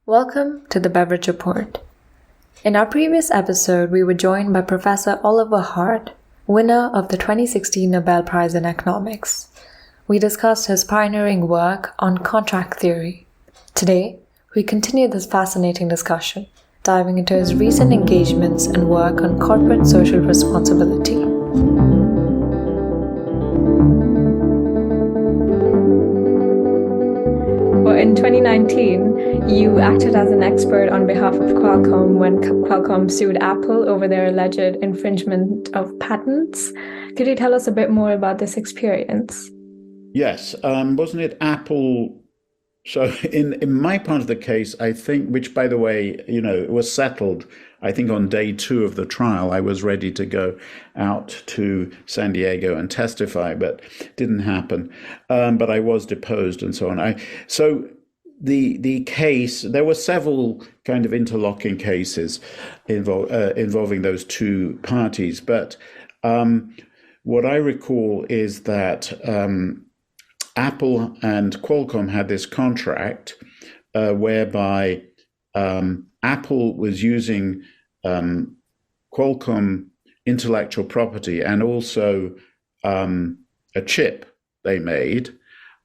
Welcome to the Beverage Report. In our previous episode, we were joined by Professor Oliver Hart, winner of the 2016 Nobel Prize in Economics. We discussed his pioneering work on contract theory. Today, we continue this fascinating discussion, diving into his recent engagements and work on corporate social responsibility. In 2019, you acted as an expert on behalf of Qualcomm when Qualcomm sued Apple over their alleged infringement of patents. Could you tell us a bit more about this experience? Yes. Wasn't it Apple? So in my part of the case, I think, which, by the way, it was settled, I think on day 2 of the trial, I was ready to go out to San Diego and testify, but didn't happen. But I was deposed and so on. So the case, there were several kind of interlocking cases involving those two parties. But what I recall is that Apple and Qualcomm had this contract whereby Apple was using Qualcomm intellectual property and also a chip they made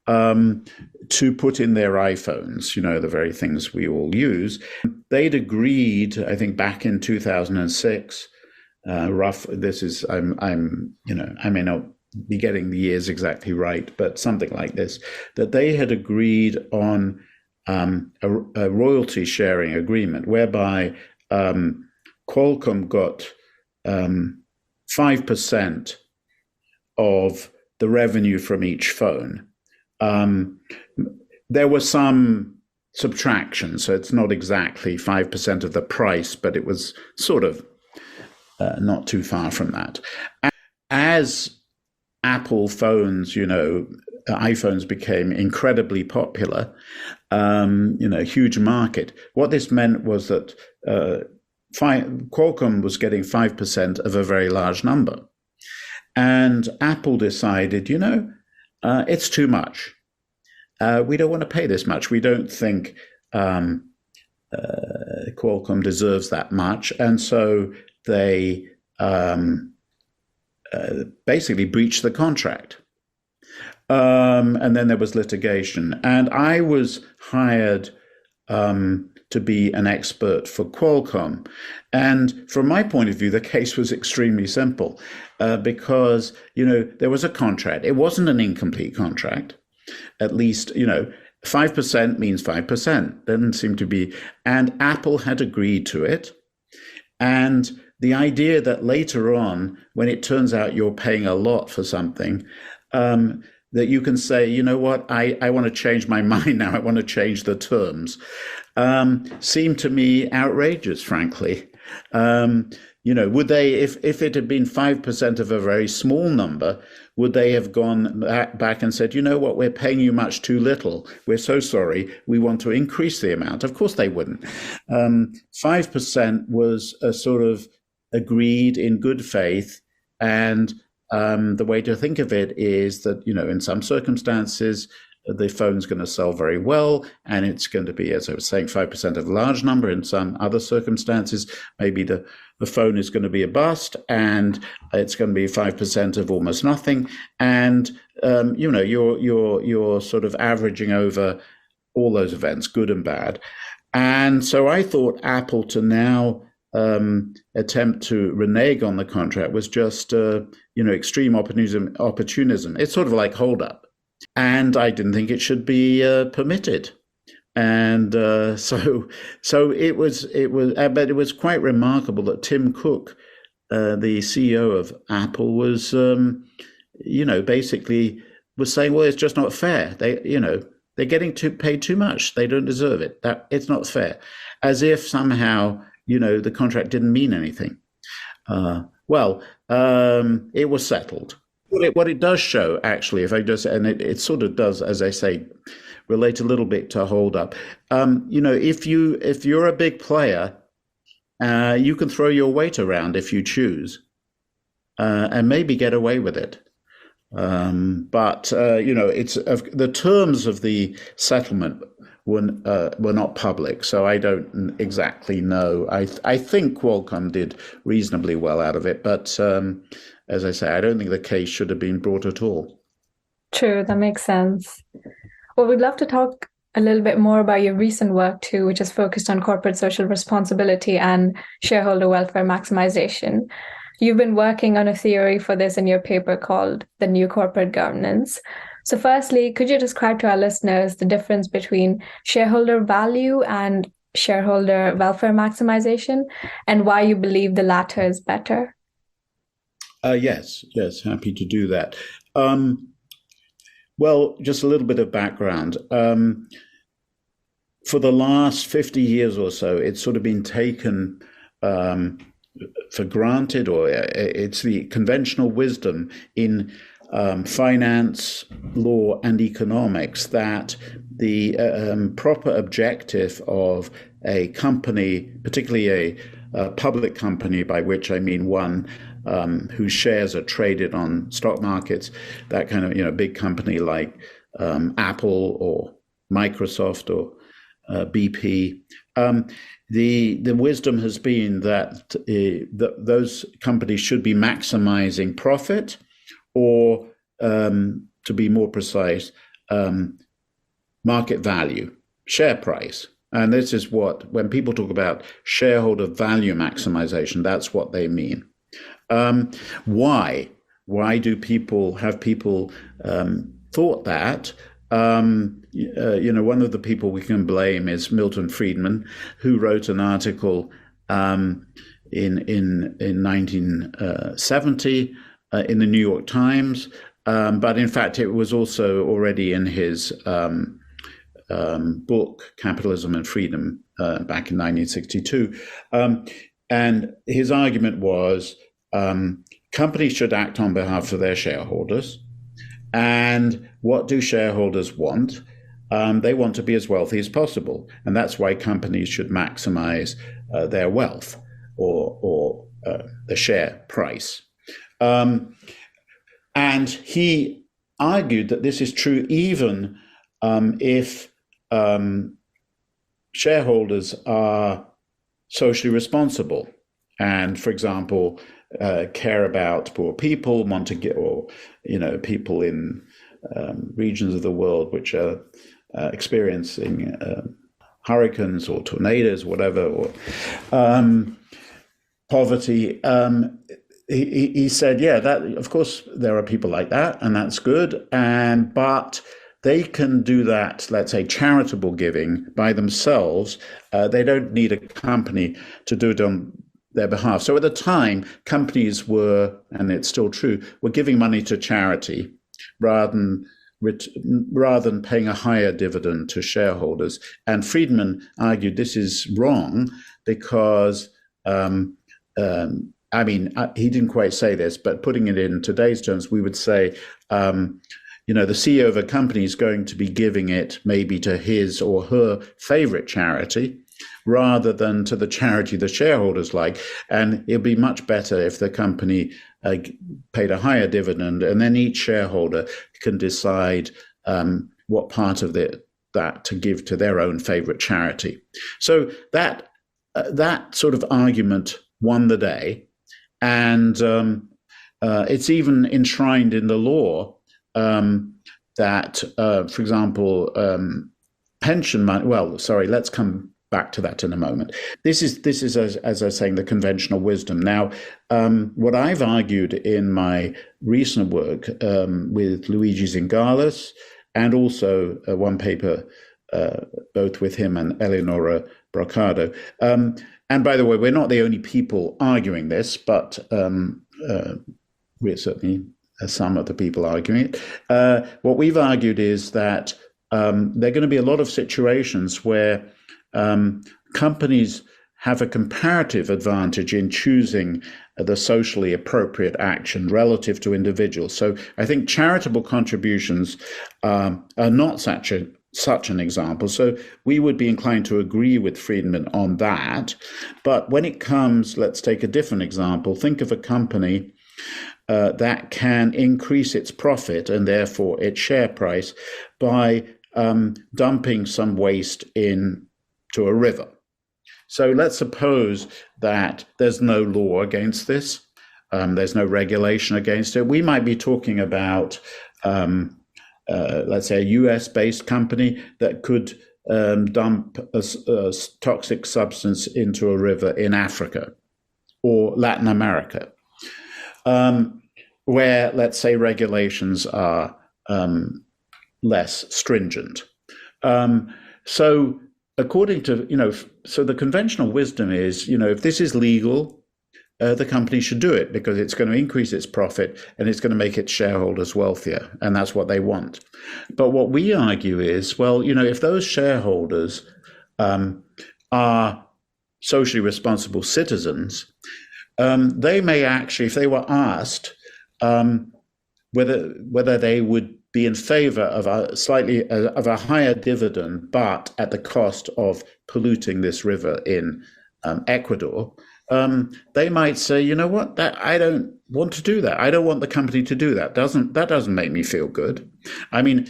to put in their iPhones, the very things we all use. They'd agreed, I think back in 2006, this is, I may not be getting the years exactly right, but something like this, that they had agreed on a royalty sharing agreement whereby Qualcomm got 5% of the revenue from each phone. There were some subtraction, so it's not exactly 5% of the price, but it was sort of not too far from that. As Apple phones, iPhones became incredibly popular, huge market. What this meant was that Qualcomm was getting 5% of a very large number. And Apple decided, it's too much. We don't want to pay this much. We don't think Qualcomm deserves that much. And so they basically breached the contract. And then there was litigation. And I was hired to be an expert for Qualcomm. And from my point of view, the case was extremely simple because, there was a contract. It wasn't an incomplete contract. At least, 5% means 5%. Doesn't seem to be. And Apple had agreed to it. And the idea that later on, when it turns out you're paying a lot for something, that you can say, you know what, I want to change my mind now, I want to change the terms, seemed to me outrageous, frankly. Would they, if it had been 5% of a very small number, would they have gone back and said, you know what, we're paying you much too little. We're so sorry. We want to increase the amount. Of course they wouldn't. 5% was a sort of agreed in good faith. And the way to think of it is that, in some circumstances, the phone's going to sell very well, and it's going to be, as I was saying, 5% of a large number. In some other circumstances, maybe the phone is going to be a bust, and it's going to be 5% of almost nothing. And you're sort of averaging over all those events, good and bad. And so I thought Apple to now attempt to renege on the contract was just extreme opportunism. It's sort of like hold up. And I didn't think it should be permitted, and so it was. But it was quite remarkable that Tim Cook, the CEO of Apple, was, basically was saying, well, it's just not fair. They're getting paid too much. They don't deserve it. That it's not fair, as if somehow the contract didn't mean anything. It was settled. What it does show, actually, it sort of does, as I say, relate a little bit to hold up. If you're a big player, you can throw your weight around if you choose, and maybe get away with it. But it's the terms of the settlement were not public, so I don't exactly know. I think Qualcomm did reasonably well out of it, but as I say, I don't think the case should have been brought at all. True, that makes sense. Well, we'd love to talk a little bit more about your recent work too, which is focused on corporate social responsibility and shareholder welfare maximization. You've been working on a theory for this in your paper called The New Corporate Governance. So firstly, could you describe to our listeners the difference between shareholder value and shareholder welfare maximization and why you believe the latter is better? Yes, happy to do that. Well, just a little bit of background. For the last 50 years or so, it's sort of been taken for granted, or it's the conventional wisdom in finance, law, and economics that the proper objective of a company, particularly a public company, by which I mean one whose shares are traded on stock markets, that kind of big company like Apple or Microsoft or BP. The wisdom has been that those companies should be maximizing profit, or to be more precise, market value, share price. And this is what, when people talk about shareholder value maximization, that's what they mean. Why? Why do people thought that? One of the people we can blame is Milton Friedman, who wrote an article in 1970 in the New York Times, but in fact it was also already in his book Capitalism and Freedom back in 1962, and his argument was companies should act on behalf of their shareholders. And what do shareholders want? They want to be as wealthy as possible. And that's why companies should maximize their wealth or the share price. And he argued that this is true even if shareholders are socially responsible and, for example, care about poor people, want to get, or people in regions of the world which are experiencing hurricanes or tornadoes, whatever, or poverty. He said, yeah, that of course there are people like that, and that's good, but they can do that, let's say, charitable giving by themselves. They don't need a company to do it on their behalf. So at the time, companies were, and it's still true, were giving money to charity rather than paying a higher dividend to shareholders. And Friedman argued this is wrong because, he didn't quite say this, but putting it in today's terms, we would say, the CEO of a company is going to be giving it maybe to his or her favorite charity, rather than to the charity the shareholders like. And it'd be much better if the company paid a higher dividend, and then each shareholder can decide what part of that to give to their own favorite charity. So that sort of argument won the day. And it's even enshrined in the law that, for example, pension money, let's come back to that in a moment. This is as I was saying, the conventional wisdom. Now, what I've argued in my recent work with Luigi Zingalis, and also one paper both with him and Eleonora Brocado. And by the way, we're not the only people arguing this, but we're certainly some of the people arguing it. What we've argued is that there are going to be a lot of situations where companies have a comparative advantage in choosing the socially appropriate action relative to individuals. So I think charitable contributions are not such an example. So we would be inclined to agree with Friedman on that. But when it comes, let's take a different example. Think of a company that can increase its profit and therefore its share price by dumping some waste into a river. So let's suppose that there's no law against this. There's no regulation against it. We might be talking about, let's say, a US-based company that could dump a toxic substance into a river in Africa or Latin America, where, let's say, regulations are less stringent. So according to, so the conventional wisdom is, if this is legal, the company should do it because it's going to increase its profit and it's going to make its shareholders wealthier. And that's what they want. But what we argue is, well, if those shareholders are socially responsible citizens, they may actually, if they were asked whether they would be in favor of a higher dividend, but at the cost of polluting this river in Ecuador, they might say, you know what, I don't want to do that. I don't want the company to do that. That doesn't make me feel good. I mean,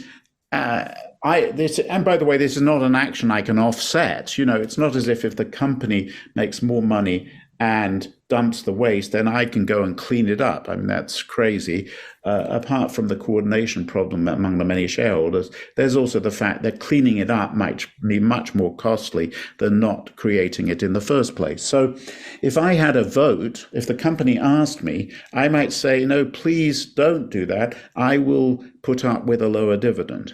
and by the way, this is not an action I can offset. It's not as if the company makes more money and dumps the waste, then I can go and clean it up. I mean, that's crazy. Apart from the coordination problem among the many shareholders, there's also the fact that cleaning it up might be much more costly than not creating it in the first place. So if I had a vote, if the company asked me, I might say, no, please don't do that. I will put up with a lower dividend.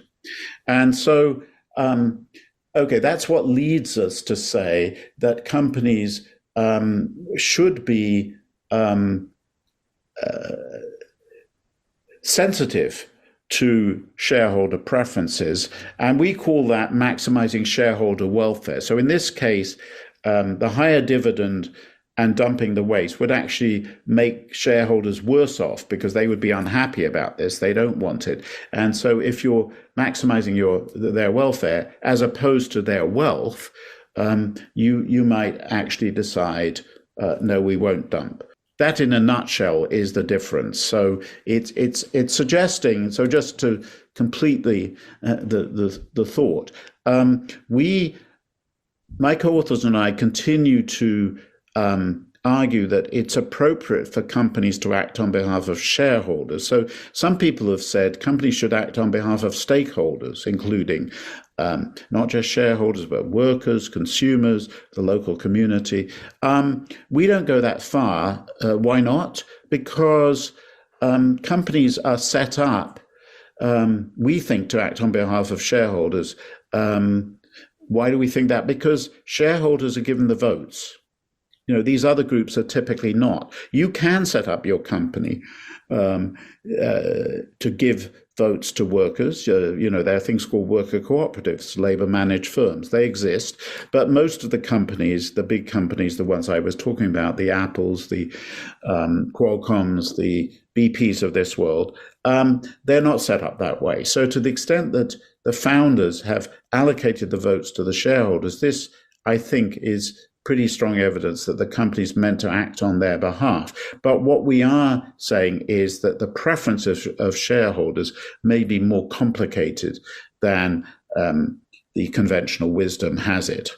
And so, okay, that's what leads us to say that companies should be sensitive to shareholder preferences, and we call that maximizing shareholder welfare. So in this case, the higher dividend and dumping the waste would actually make shareholders worse off because they would be unhappy about this. They don't want it. And so if you're maximizing their welfare as opposed to their wealth, you might actually decide, no, we won't dump. That, in a nutshell, is the difference. So it's suggesting. So just to complete the thought, my co-authors and I continue to argue that it's appropriate for companies to act on behalf of shareholders. So some people have said companies should act on behalf of stakeholders, including not just shareholders, but workers, consumers, the local community. We don't go that far. Why not? Because companies are set up, we think, to act on behalf of shareholders. Why do we think that? Because shareholders are given the votes. These other groups are typically not. You can set up your company to give votes to workers. There are things called worker cooperatives, labor-managed firms. They exist. But most of the companies, the big companies, the ones I was talking about, the Apples, the Qualcomms, the BPs of this world, they're not set up that way. So to the extent that the founders have allocated the votes to the shareholders, this, I think, is pretty strong evidence that the company's meant to act on their behalf. But what we are saying is that the preferences of shareholders may be more complicated than the conventional wisdom has it,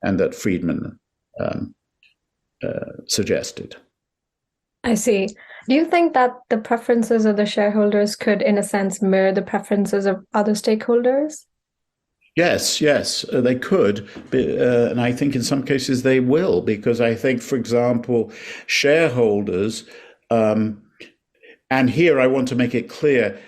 and that Friedman suggested. I see. Do you think that the preferences of the shareholders could, in a sense, mirror the preferences of other stakeholders? Yes, they could. And I think in some cases they will, because I think, for example, shareholders, and here I want to make it clear,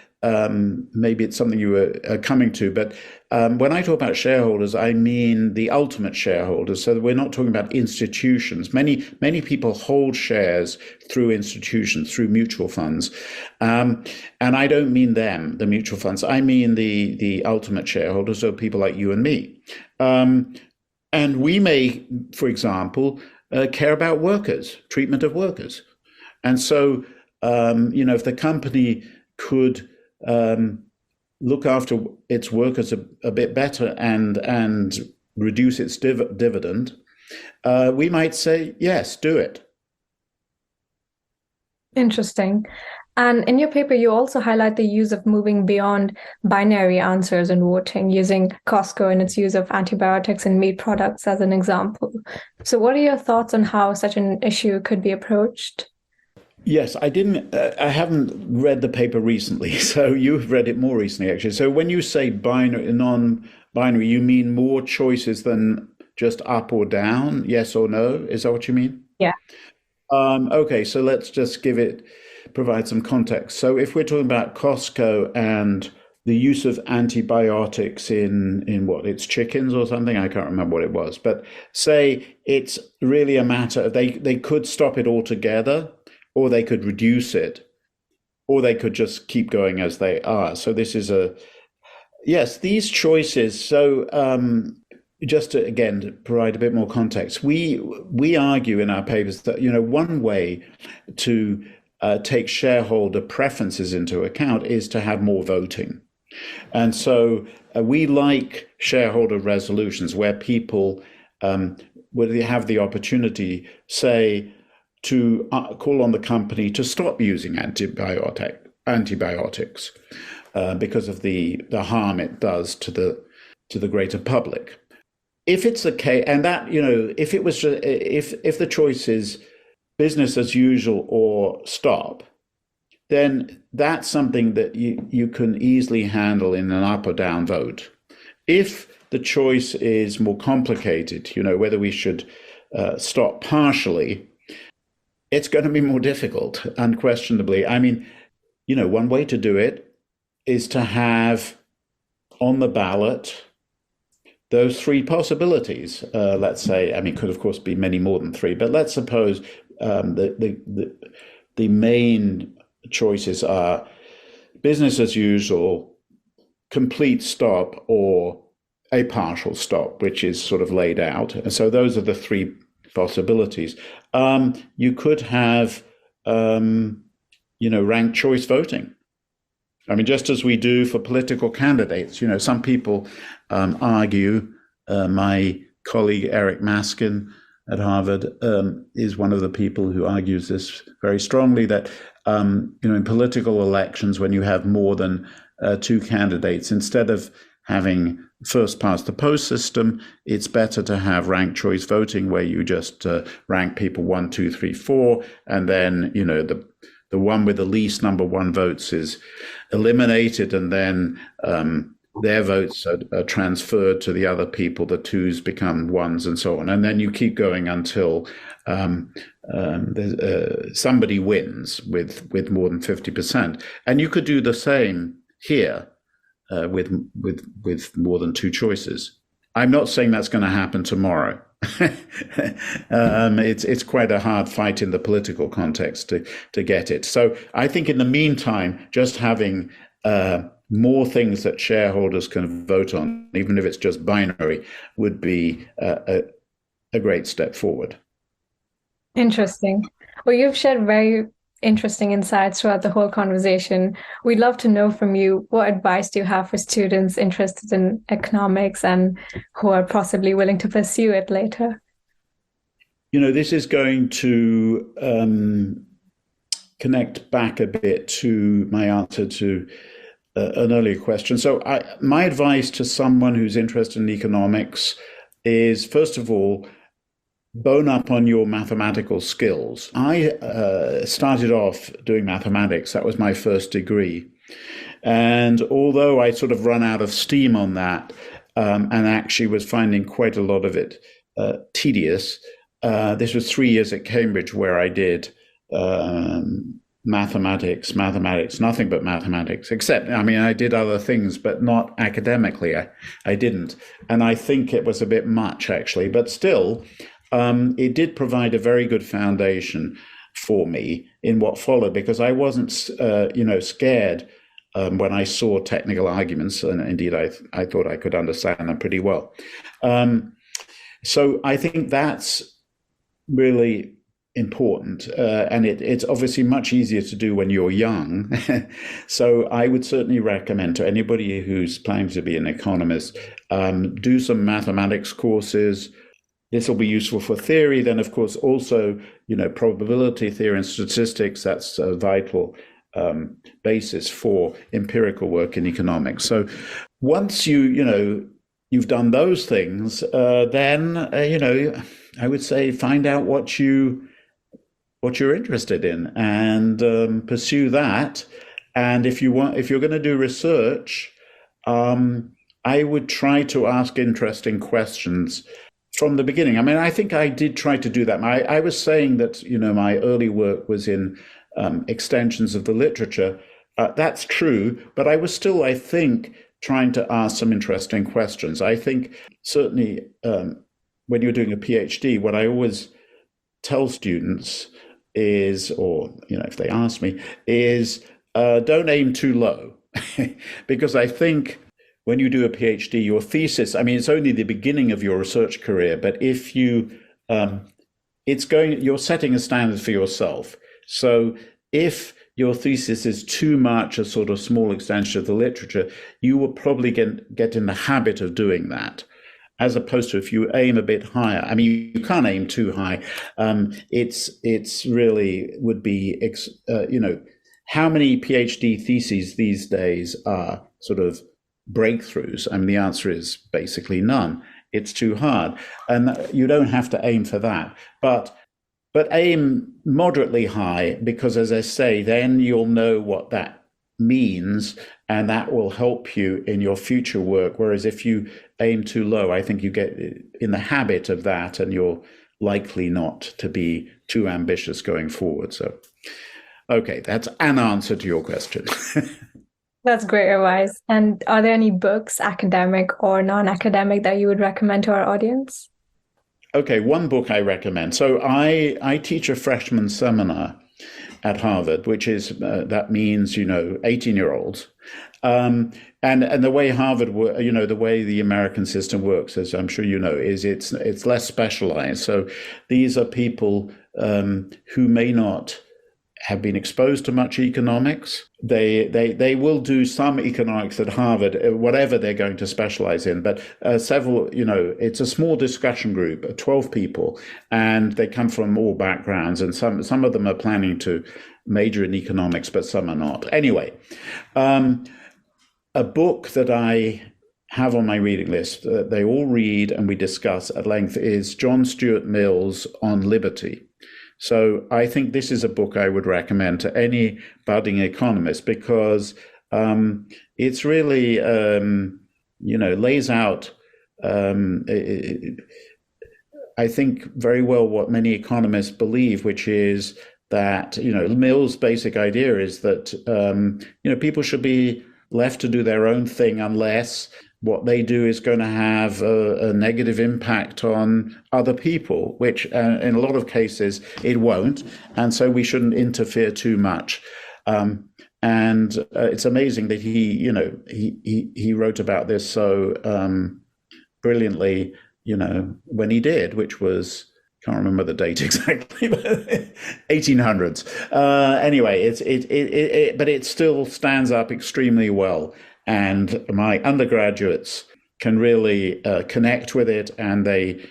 maybe it's something you were coming to, but when I talk about shareholders, I mean the ultimate shareholders. So we're not talking about institutions. Many people hold shares through institutions, through mutual funds. And I don't mean them, the mutual funds. I mean the ultimate shareholders, so people like you and me. And we may, for example, care about workers, treatment of workers. And so, if the company could look after its workers a bit better and reduce its dividend, we might say, yes, do it. Interesting. And in your paper, you also highlight the use of moving beyond binary answers in voting, using Costco and its use of antibiotics in meat products as an example. So what are your thoughts on how such an issue could be approached? Yes, I haven't read the paper recently, so you've read it more recently, actually. So when you say binary, non-binary, you mean more choices than just up or down, yes or no? Is that what you mean? Yeah. Okay, so let's just provide some context. So if we're talking about Costco and the use of antibiotics in what, it's chickens or something, I can't remember what it was, but say it's really a matter of they could stop it altogether, or they could reduce it, or they could just keep going as they are. So this is yes, these choices. So just to, again, to provide a bit more context, we argue in our papers that one way to take shareholder preferences into account is to have more voting, and so we like shareholder resolutions where people would have the opportunity, say, to call on the company to stop using antibiotics because of the harm it does to the greater public. If it's the case, and that if it was if the choice is business as usual or stop, then that's something that you can easily handle in an up or down vote. If the choice is more complicated, whether we should stop partially, it's going to be more difficult, unquestionably. I mean, one way to do it is to have on the ballot those three possibilities. Let's say, I mean, could of course be many more than three, but let's suppose the main choices are business as usual, complete stop, or a partial stop, which is sort of laid out. And so those are the three possibilities. You could have, ranked choice voting. I mean, just as we do for political candidates, some people argue. My colleague Eric Maskin at Harvard is one of the people who argues this very strongly, that in political elections, when you have more than two candidates, instead of having first past the post system, it's better to have ranked choice voting, where you just rank people 1, 2, 3, 4, and then the one with the least number one votes is eliminated, and then their votes are transferred to the other people. The twos become ones, and so on, and then you keep going until somebody wins with more than 50%. And you could do the same here. With more than two choices. I'm not saying that's going to happen tomorrow. It's quite a hard fight in the political context to get it. So I think in the meantime, just having more things that shareholders can vote on, even if it's just binary, would be a great step forward. Interesting. Well, you've shared very interesting insights throughout the whole conversation. We'd love to know from you, what advice do you have for students interested in economics and who are possibly willing to pursue it later? This is going to connect back a bit to my answer to an earlier question. So my advice to someone who's interested in economics is, first of all, bone up on your mathematical skills. I started off doing mathematics. That was my first degree. And although I sort of run out of steam on that, and actually was finding quite a lot of it tedious, this was 3 years at Cambridge where I did mathematics, nothing but mathematics, except, I mean, I did other things, but not academically. I didn't. And I think it was a bit much, actually, but still, it did provide a very good foundation for me in what followed, because I wasn't, scared when I saw technical arguments, and indeed I thought I could understand them pretty well. So I think that's really important, and it's obviously much easier to do when you're young. So I would certainly recommend to anybody who's planning to be an economist, do some mathematics courses. This will be useful for theory. Then, of course, also, probability theory and statistics, that's vital basis for empirical work in economics. So once you've done those things, then I would say find out what you're interested in and pursue that. And if you're going to do research, I would try to ask interesting questions from the beginning. I mean, I think I did try to do that. I was saying that, my early work was in extensions of the literature. That's true, but I was still, I think, trying to ask some interesting questions. I think certainly when you're doing a PhD, what I always tell students is, or, if they ask me, is don't aim too low. Because I think when you do a PhD, your thesis, I mean, it's only the beginning of your research career, but if you, you're setting a standard for yourself. So if your thesis is too much a sort of small extension of the literature, you will probably get in the habit of doing that. As opposed to if you aim a bit higher. I mean, you can't aim too high. It's really would be, how many PhD theses these days are sort of breakthroughs? I mean, the answer is basically none. It's too hard. And you don't have to aim for that. But aim moderately high, because as I say, then you'll know what that means, and that will help you in your future work. Whereas if you aim too low, I think you get in the habit of that, and you're likely not to be too ambitious going forward. So, okay, that's an answer to your question. That's great advice. And are there any books, academic or non-academic, that you would recommend to our audience? Okay, one book I recommend. So I teach a freshman seminar at Harvard, which is, that means, 18-year-olds. And the way Harvard, the way the American system works, as I'm sure you know, is it's less specialized. So these are people who may not have been exposed to much economics. They will do some economics at Harvard, whatever they're going to specialize in. But several, it's a small discussion group of 12 people, and they come from all backgrounds. And some of them are planning to major in economics, but some are not. Anyway, a book that I have on my reading list that they all read and we discuss at length is John Stuart Mill's On Liberty. So I think this is a book I would recommend to any budding economist, because it's really, lays out, I think, very well what many economists believe, which is that, Mill's basic idea is that, people should be left to do their own thing unless what they do is going to have a negative impact on other people, which in a lot of cases it won't. And so we shouldn't interfere too much. And it's amazing that he wrote about this so brilliantly, when he did, which was, can't remember the date exactly, but 1800s. Anyway, but it still stands up extremely well. And my undergraduates can really connect with it, and they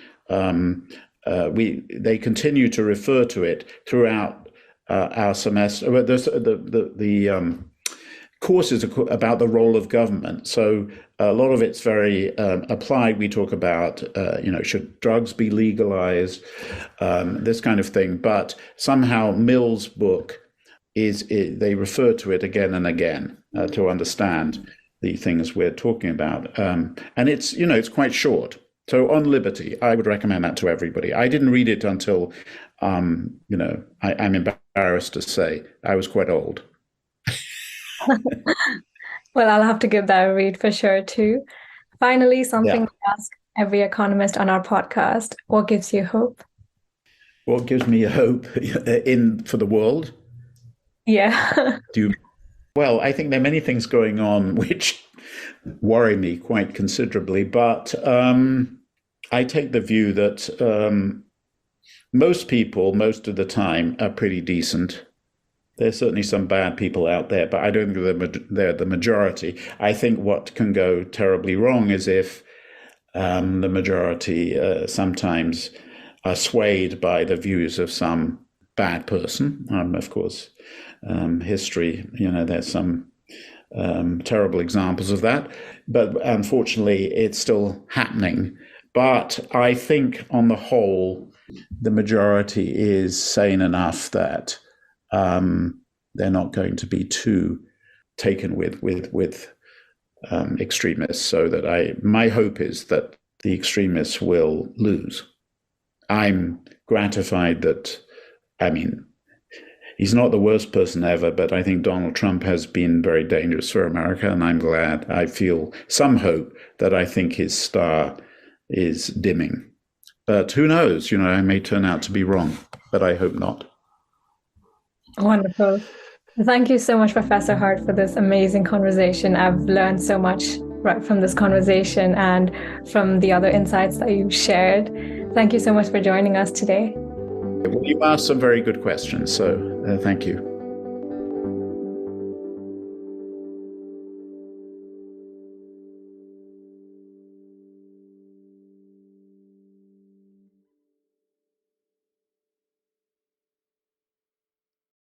continue to refer to it throughout our semester. The course is about the role of government, so a lot of it's very applied. We talk about should drugs be legalized, this kind of thing. But somehow Mill's book they refer to it again and again to understand the things we're talking about. And it's, it's quite short. So On Liberty, I would recommend that to everybody. I didn't read it until, I'm embarrassed to say, I was quite old. Well, I'll have to give that a read for sure too. Finally, something we ask every economist on our podcast. What gives you hope? What gives me hope for the world? Yeah. Well, I think there are many things going on which worry me quite considerably, but I take the view that most people, most of the time, are pretty decent. There's certainly some bad people out there, but I don't think they're the majority. I think what can go terribly wrong is if the majority sometimes are swayed by the views of some bad person. I'm, of course, history. There's some terrible examples of that, but unfortunately, it's still happening. But I think, on the whole, the majority is sane enough that they're not going to be too taken with extremists. So that my hope is that the extremists will lose. I'm gratified that, he's not the worst person ever, but I think Donald Trump has been very dangerous for America, and I'm glad. I feel some hope that I think his star is dimming. But who knows? I may turn out to be wrong, but I hope not. Wonderful. Thank you so much, Professor Hart, for this amazing conversation. I've learned so much right from this conversation and from the other insights that you shared. Thank you so much for joining us today. Well, you asked some very good questions, so thank you.